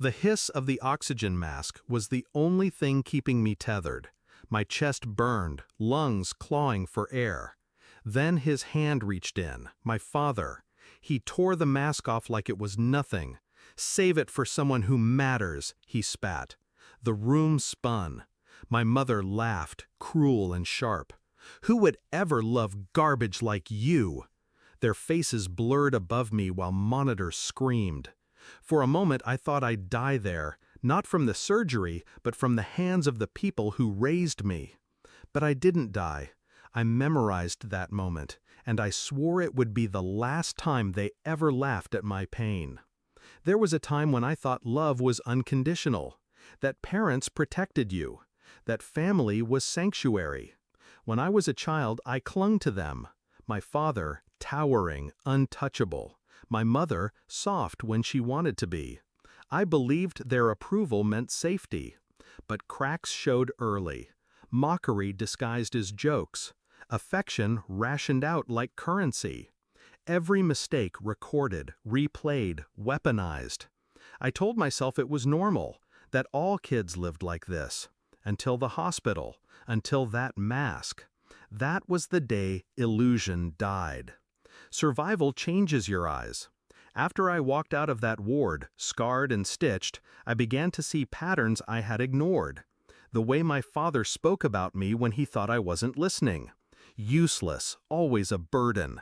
The hiss of the oxygen mask was the only thing keeping me tethered. My chest burned, lungs clawing for air. Then his hand reached in, my father. He tore the mask off like it was nothing. "Save it for someone who matters," he spat. The room spun. My mother laughed, cruel and sharp. "Who would ever love garbage like you?" Their faces blurred above me while monitors screamed. For a moment I thought I'd die there, not from the surgery, but from the hands of the people who raised me. But I didn't die. I memorized that moment, and I swore it would be the last time they ever laughed at my pain. There was a time when I thought love was unconditional, that parents protected you, that family was sanctuary. When I was a child, I clung to them. My father, towering, untouchable. My mother, soft when she wanted to be. I believed their approval meant safety. But cracks showed early. Mockery disguised as jokes. Affection rationed out like currency. Every mistake recorded, replayed, weaponized. I told myself it was normal, that all kids lived like this. Until the hospital, until that mask. That was the day illusion died. Survival changes your eyes. After I walked out of that ward, scarred and stitched, I began to see patterns I had ignored. The way my father spoke about me when he thought I wasn't listening. Useless, always a burden.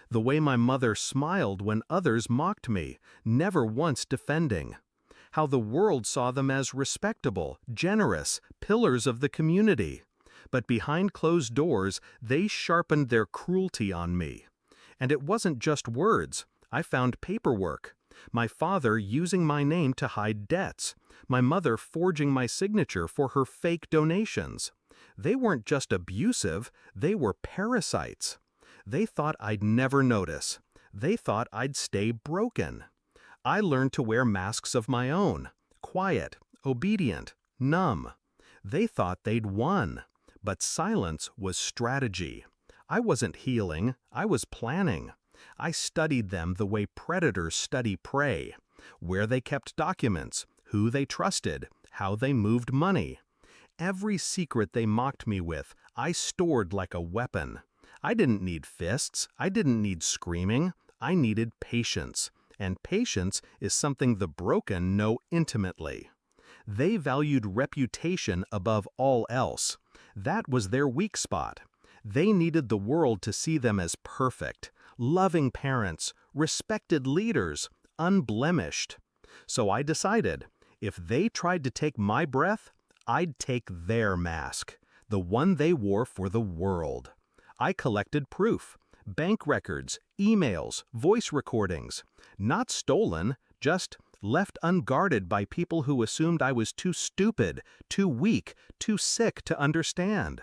The way my mother smiled when others mocked me, never once defending. How the world saw them as respectable, generous, pillars of the community. But behind closed doors, they sharpened their cruelty on me. And it wasn't just words. I found paperwork. My father using my name to hide debts. My mother forging my signature for her fake donations. They weren't just abusive, they were parasites. They thought I'd never notice. They thought I'd stay broken. I learned to wear masks of my own. Quiet, obedient, numb. They thought they'd won. But silence was strategy. I wasn't healing, I was planning. I studied them the way predators study prey. Where they kept documents, who they trusted, how they moved money. Every secret they mocked me with, I stored like a weapon. I didn't need fists, I didn't need screaming, I needed patience. And patience is something the broken know intimately. They valued reputation above all else. That was their weak spot. They needed the world to see them as perfect, loving parents, respected leaders, unblemished. So I decided, if they tried to take my breath, I'd take their mask, the one they wore for the world. I collected proof, bank records, emails, voice recordings, not stolen, just left unguarded by people who assumed I was too stupid, too weak, too sick to understand.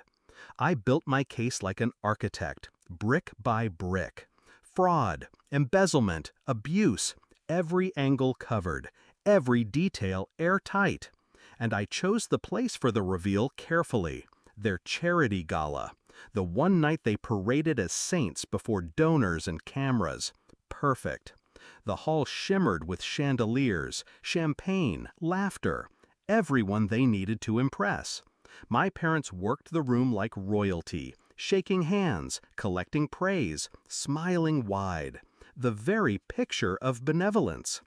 I built my case like an architect, brick by brick. Fraud, embezzlement, abuse, every angle covered, every detail airtight. And I chose the place for the reveal carefully, their charity gala, the one night they paraded as saints before donors and cameras. Perfect. The hall shimmered with chandeliers, champagne, laughter, everyone they needed to impress. My parents worked the room like royalty, shaking hands, collecting praise, smiling wide, the very picture of benevolence.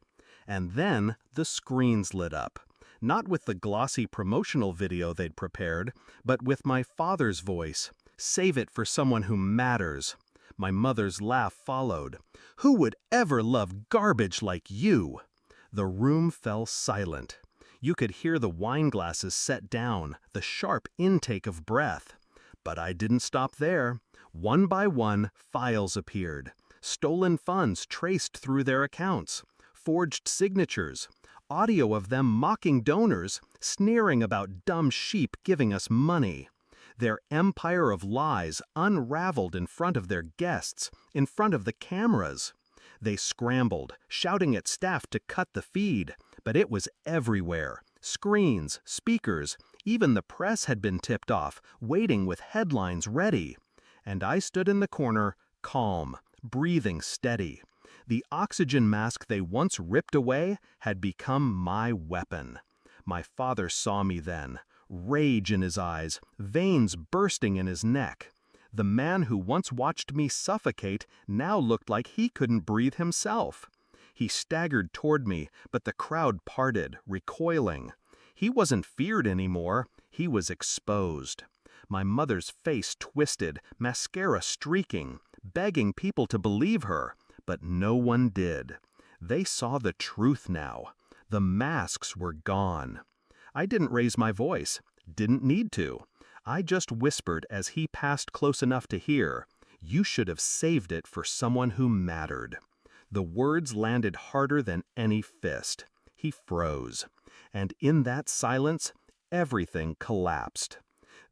And then the screens lit up, not with the glossy promotional video they'd prepared, but with my father's voice. "Save it for someone who matters." My mother's laugh followed. "Who would ever love garbage like you?" The room fell silent. You could hear the wine glasses set down, the sharp intake of breath. But I didn't stop there. One by one, files appeared. Stolen funds traced through their accounts. Forged signatures. Audio of them mocking donors, sneering about dumb sheep giving us money. Their empire of lies unraveled in front of their guests, in front of the cameras. They scrambled, shouting at staff to cut the feed, but it was everywhere. Screens, speakers, even the press had been tipped off, waiting with headlines ready. And I stood in the corner, calm, breathing steady. The oxygen mask they once ripped away had become my weapon. My father saw me then, rage in his eyes, veins bursting in his neck. The man who once watched me suffocate now looked like he couldn't breathe himself. He staggered toward me, but the crowd parted, recoiling. He wasn't feared anymore, he was exposed. My mother's face twisted, mascara streaking, begging people to believe her, but no one did. They saw the truth now. The masks were gone. I didn't raise my voice, didn't need to. I just whispered as he passed close enough to hear, "You should have saved it for someone who mattered." The words landed harder than any fist. He froze. And in that silence, everything collapsed.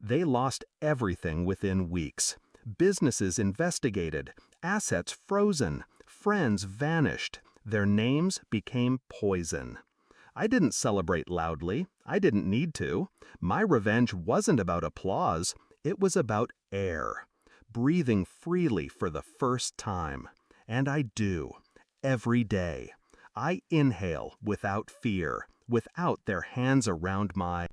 They lost everything within weeks. Businesses investigated, assets frozen, friends vanished. Their names became poison. I didn't celebrate loudly. I didn't need to. My revenge wasn't about applause. It was about air. Breathing freely for the first time. And I do. Every day. I inhale without fear, without their hands around my